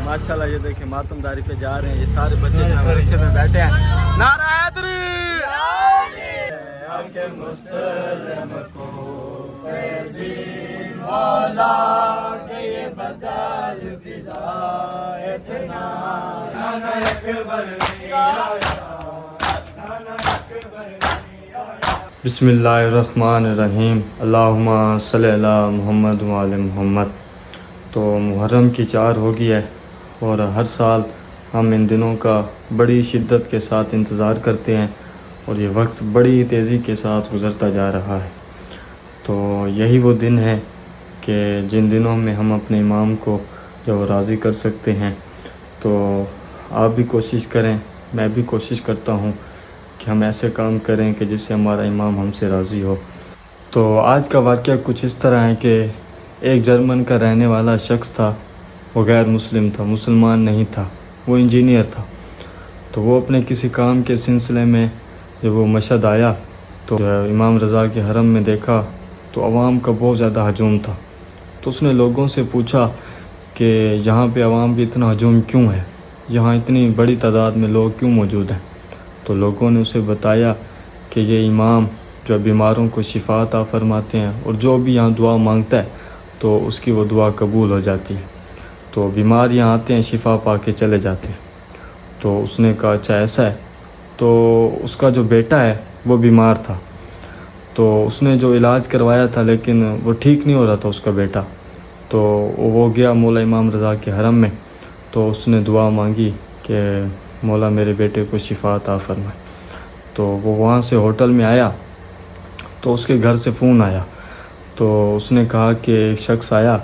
ماشاءاللہ یہ دیکھیں ماتم داری پہ جا رہے ہیں یہ سارے بچے جو ہیں رکشے میں بیٹھے ہیں. نعرہ حیدری کہ مسلم کو دین مولا کہ یہ بدل فضا اتنا نانا اکبر بسم اللہ الرحمن الرحیم. اللہم صلی علی محمد وعلی محمد. تو محرم کی 4 ہو گئی ہے اور ہر سال ہم ان دنوں کا بڑی شدت کے ساتھ انتظار کرتے ہیں اور یہ وقت بڑی تیزی کے ساتھ گزرتا جا رہا ہے. تو یہی وہ دن ہے کہ جن دنوں میں ہم اپنے امام کو جو راضی کر سکتے ہیں. تو آپ بھی کوشش کریں, میں بھی کوشش کرتا ہوں کہ ہم ایسے کام کریں کہ جس سے ہمارا امام ہم سے راضی ہو. تو آج کا واقعہ کچھ اس طرح ہے کہ ایک جرمن کا رہنے والا شخص تھا. وہ غیر مسلم تھا, مسلمان نہیں تھا, وہ انجینئر تھا. تو وہ اپنے کسی کام کے سلسلے میں جب وہ مشہد آیا تو امام رضا کے حرم میں دیکھا تو عوام کا بہت زیادہ ہجوم تھا. تو اس نے لوگوں سے پوچھا کہ یہاں پہ عوام کی اتنا ہجوم کیوں ہے, یہاں اتنی بڑی تعداد میں لوگ کیوں موجود ہیں. تو لوگوں نے اسے بتایا کہ یہ امام جو بیماروں کو شفا عطا فرماتے ہیں اور جو بھی یہاں دعا مانگتا ہے تو اس کی وہ دعا قبول ہو جاتی ہے. تو بیمار یہاں آتے ہیں, شفا پا کے چلے جاتے ہیں. تو اس نے کہا اچھا ایسا ہے. تو اس کا جو بیٹا ہے وہ بیمار تھا. تو اس نے جو علاج کروایا تھا لیکن وہ ٹھیک نہیں ہو رہا تھا اس کا بیٹا. تو وہ گیا مولا امام رضا کے حرم میں. تو اس نے دعا مانگی کہ مولا میرے بیٹے کو شفا عطا فرمائے. تو وہ وہاں سے ہوٹل میں آیا تو اس کے گھر سے فون آیا. تو اس نے کہا کہ ایک شخص آیا.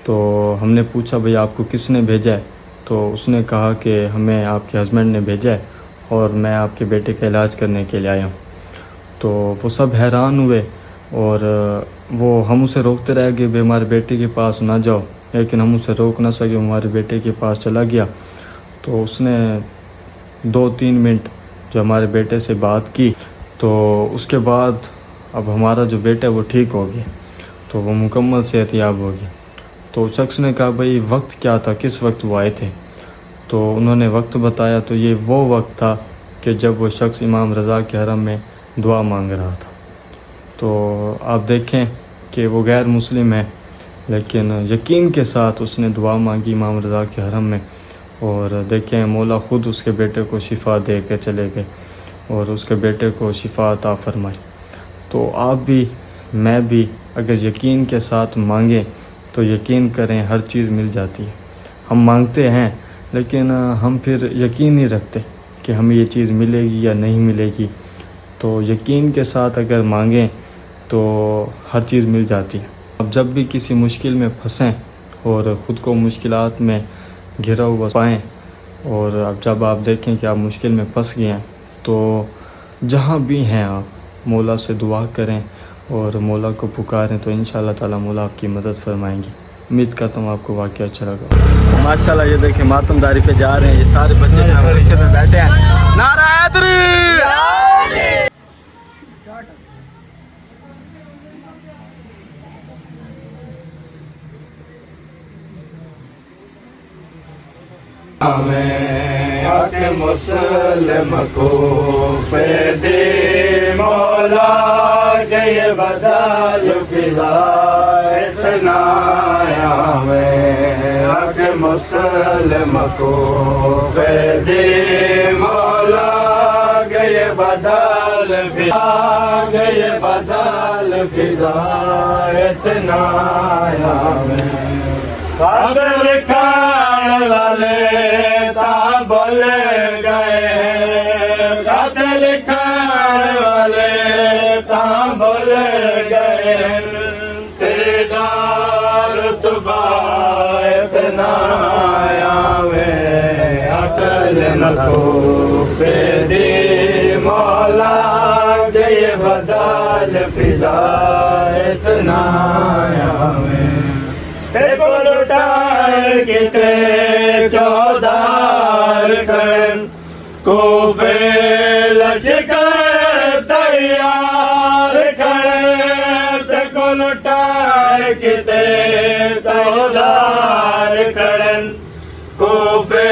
تو ہم نے پوچھا بھئی آپ کو کس نے بھیجا ہے. تو اس نے کہا کہ ہمیں آپ کے ہسبینڈ نے بھیجا ہے اور میں آپ کے بیٹے کا علاج کرنے کے لیے آیا ہوں. تو وہ سب حیران ہوئے اور ہم اسے روکتے رہ گئے بھئی ہمارے بیٹے کے پاس نہ جاؤ, لیکن ہم اسے روک نہ سکے, ہمارے بیٹے کے پاس چلا گیا. تو اس نے 2-3 منٹ جو ہمارے بیٹے سے بات کی. تو اس کے بعد اب ہمارا جو بیٹا ہے وہ ٹھیک ہو گیا, تو وہ مکمل صحت یاب ہو گیا. تو شخص نے کہا بھئی وقت کیا تھا, کس وقت وہ آئے تھے. تو انہوں نے وقت بتایا. تو یہ وہ وقت تھا کہ جب وہ شخص امام رضا کے حرم میں دعا مانگ رہا تھا. تو آپ دیکھیں کہ وہ غیر مسلم ہے لیکن یقین کے ساتھ اس نے دعا مانگی امام رضا کے حرم میں. اور دیکھیں مولا خود اس کے بیٹے کو شفا دے کے چلے گئے اور اس کے بیٹے کو شفا عطا فرمائی. تو آپ بھی میں بھی اگر یقین کے ساتھ مانگیں تو یقین کریں ہر چیز مل جاتی ہے. ہم مانگتے ہیں لیکن ہم پھر یقین نہیں رکھتے کہ ہمیں یہ چیز ملے گی یا نہیں ملے گی. تو یقین کے ساتھ اگر مانگیں تو ہر چیز مل جاتی ہے. اب جب بھی کسی مشکل میں پھنسیں اور خود کو مشکلات میں گھرا ہوا پائیں اور اب جب آپ دیکھیں کہ آپ مشکل میں پھنس گئے ہیں تو جہاں بھی ہیں آپ مولا سے دعا کریں اور مولا کو پکاریں تو انشاءاللہ تعالی مولا آپ کی مدد فرمائیں گے. امید کرتا ہوں آپ کو واقعہ اچھا لگا. ماشاءاللہ یہ دیکھیں ماتم داری پہ جا رہے ہیں یہ سارے بچے جو ہیں رکشے میں بیٹھے ہیں. نعرہ حیدری کہ مسلم کو دے مولا کہ یہ بدل فضا اتنا کہ مسلم کو دے مولا کہ یہ بدل فضا کہ یہ بدل فضا اتنا قدر کھان والے بول گئے, قتل کھان والے بول گئے. تیرا رتبہ اتنا عقل نہ تو دی مولا کہ یہ بدل فضا اتنا کتے چودار کرن کو لشکر تیار کرن کو لٹار کتے چودار کرن کوفے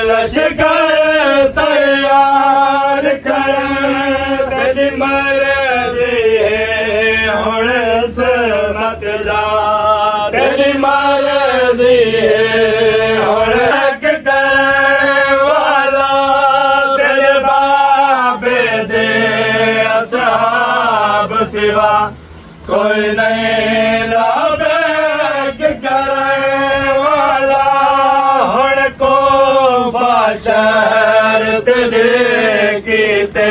لشکر تیار کر تیری مرضی ہے ہن سمت دا تیری مرضی ہے ہن حق کرنے والا تیرے بابے دے اصحاب سوا کوئی نہیں لابیک کرنے والا ہن کوفہ شہر تیرے کیتے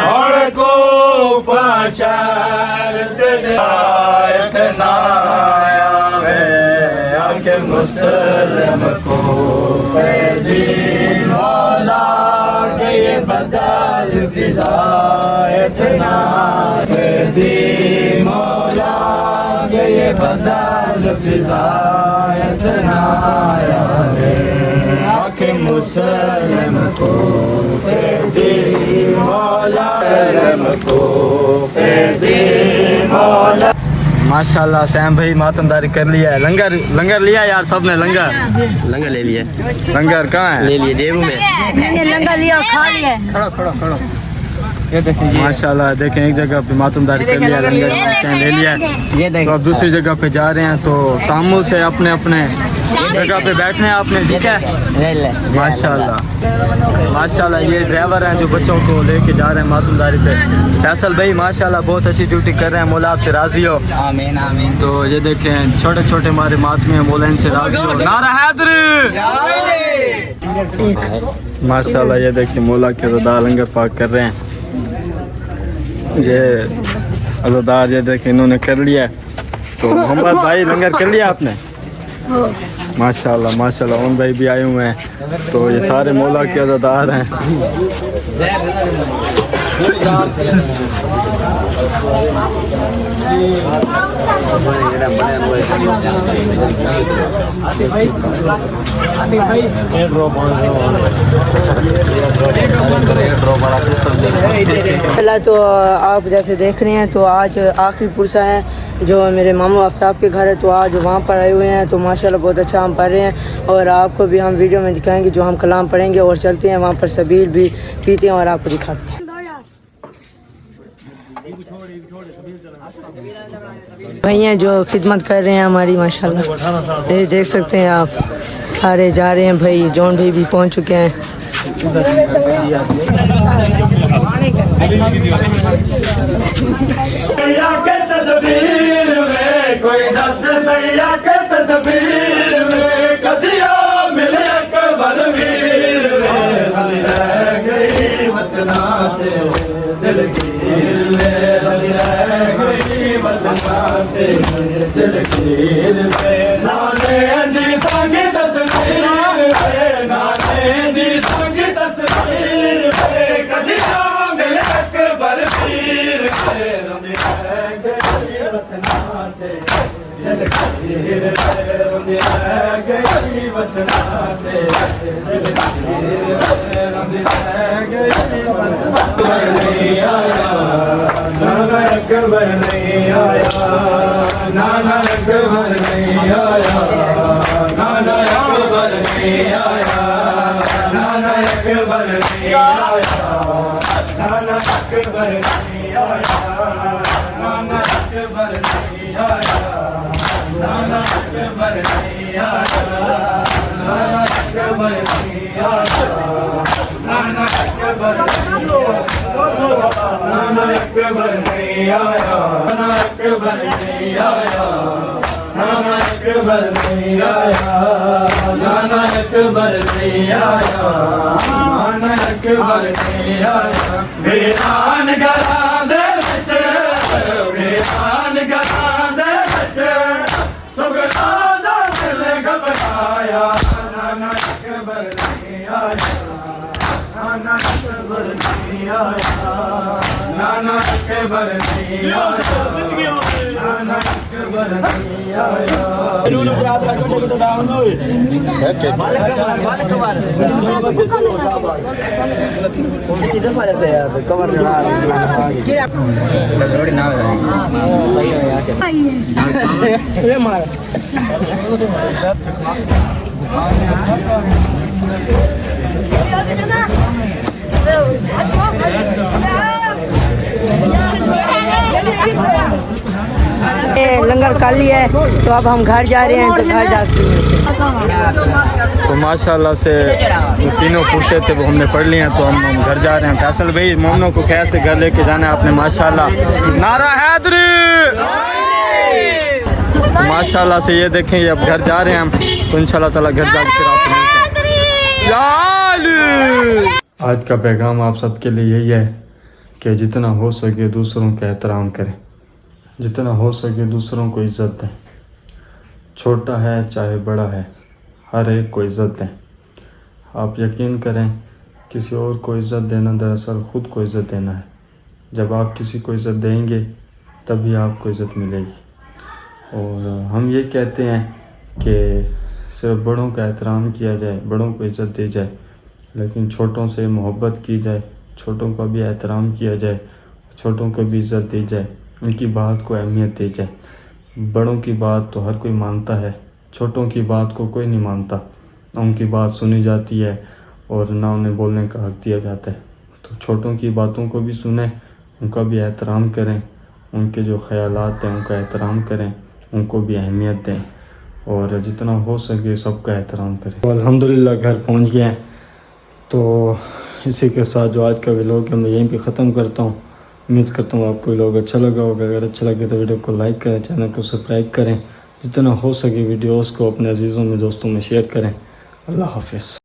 ہن کوفہ شہر تیرے اتنا آیا ہے آنکھ مسلم کو دین مولا کہ بدل فضا اتنا دین مولا کہ بدل فضا اتنا آیا ہے آنکھ مسلم کو دین مولا کو دین مولا. ماشاءاللہ سیم بھائی ماتمداری کر لیا ہے. لنگر لیا یار سب نے. لنگر لے لیے. لنگر کہاں ہے؟ لے لیے دیو میں. لنگر لیا کھا لیا. کھڑو. ماشاءاللہ دیکھیں ایک جگہ پہ ماتمداری کر لیا, لنگر لے لیا. تو اب دوسری جگہ پہ جا رہے ہیں تو تامل سے اپنے اپنے جگہ پہ بیٹھنے ہیں آپ نے. ٹھیک ہے ماشاءاللہ یہ ڈرائیور ہیں جو بچوں کو لے کے جا رہے ہیں ماتمداری پہ. فیصل بھائی ماشاءاللہ بہت اچھی ڈیوٹی کر رہے ہیں. مولا آپ سے راضی ہو. آمین آمین. تو یہ دیکھیں چھوٹے چھوٹے ہمارے ماتمی ہیں, مولا ان سے راضی ہو. نعرہ حیدری. ماشاءاللہ یہ دیکھیں مولا کے رضا لنگر پاک کر رہے ہیں. یہ عزادار یہ دیکھیں انہوں نے کر لیا. تو محمد بھائی لنگر کر لیا آپ نے. ماشاءاللہ ان بھائی بھی آئے ہوئے ہیں. تو یہ سارے مولا کے عزادار ہیں. پہلا تو آپ جیسے دیکھ رہے ہیں تو آج آخری پرسہ ہے جو میرے ماموں آفتاب کے گھر ہے. تو آج وہاں پر آئے ہوئے ہیں. تو ماشاءاللہ بہت اچھا ہم پڑھ رہے ہیں اور آپ کو بھی ہم ویڈیو میں دکھائیں گے جو ہم کلام پڑھیں گے. اور چلتے ہیں وہاں پر سبیل بھی پیتے ہیں اور آپ کو دکھاتے ہیں. بھائی ہیں جو خدمت کر رہے ہیں ہماری ماشاءاللہ. یہ دیکھ سکتے ہیں آپ سارے جا رہے ہیں. بھائی جون بھائی بھی پہنچ چکے ہیں. کوئی دس دیا کے تدبیر میں کدیا ملے اکبر ویر میں رہ گئی وطنا سے دل گیر میں رہ گئی وطنا سے دل گیر میں نانے دی سانگ تصویر میں نانے دی سانگ تصویر میں کدیا ملے اکبر ویر میں رہ گئی وطنا سے دل گیر میں رہ گئی وطنا سے دل گیر میں رہ گئی وطنا نہیں آیا نانا اکبر نہیں آیا نانا اکبر نہیں آیا نانا اکبر نہیں آیا نانا اکبر نہیں آیا نانا اکبر نہیں آیا نانا اکبر نہیں آیا نانا اکبر نہیں آیا نانا اکبر نہیں آیا نانا اکبر نہیں آیا نانا اکبر نہیں آیا نانا اکبر نہیں آیا نانا اکبر نہیں آیا نانا اکبر نہیں آیا نانا اکبر نہیں آیا ویران گھراں دے وچ ویران گھراں دے وچ سبنا دا دل گھبرایا نانا اکبر نہیں آیا نانا اکبر نہیں آیا نانا اکبر نہیں آیا نانا اکبر نہیں آیا لنگر کر لیا ہے تو اب ہم گھر جا رہے ہیں تو گھر جا کے ملتے ہیں. تو ماشاءاللہ سے تینوں پرسے تھے وہ ہم نے پڑھ لیے ہیں تو ہم گھر جا رہے ہیں. فیصل بھائی مومنوں کو خیر سے گھر لے کے جانا ہے آپ نے ماشاءاللہ. نعرہ حیدری. ماشاءاللہ سے یہ دیکھیں یہ اب گھر جا رہے ہیں ہم تو انشاءاللہ تعالیٰ گھر جا کے پھر آپ کو ملتے ہیں. یا علی. آج کا پیغام آپ سب کے لیے یہی ہے کہ جتنا ہو سکے دوسروں کا احترام کریں, جتنا ہو سکے دوسروں کو عزت دیں. چھوٹا ہے چاہے بڑا ہے ہر ایک کو عزت دیں. آپ یقین کریں کسی اور کو عزت دینا دراصل خود کو عزت دینا ہے. جب آپ کسی کو عزت دیں گے تبھی آپ کو عزت ملے گی. اور ہم یہ کہتے ہیں کہ صرف بڑوں کا احترام کیا جائے, بڑوں کو عزت دی جائے, لیکن چھوٹوں سے محبت کی جائے, چھوٹوں کا بھی احترام کیا جائے, چھوٹوں کو بھی عزت دی جائے, ان کی بات کو اہمیت دی جائے. بڑوں کی بات تو ہر کوئی مانتا ہے, چھوٹوں کی بات کو کوئی نہیں مانتا. نہ ان کی بات سنی جاتی ہے اور نہ انہیں بولنے کا حق دیا جاتا ہے. تو چھوٹوں کی باتوں کو بھی سنیں, ان کا بھی احترام کریں, ان کے جو خیالات ہیں ان کا احترام کریں, ان کو بھی اہمیت دیں اور جتنا ہو سکے سب کا احترام کریں. الحمدللہ گھر پہنچ گئے ہیں تو اسی کے ساتھ جو آج کا ولاگ ہے میں یہیں پہ ختم کرتا ہوں. امید کرتا ہوں آپ کو ولاگ اچھا لگا ہوگا. اگر اچھا لگے تو ویڈیو کو لائک کریں, چینل کو سبسکرائب کریں, جتنا ہو سکے ویڈیوز کو اپنے عزیزوں میں دوستوں میں شیئر کریں. اللہ حافظ.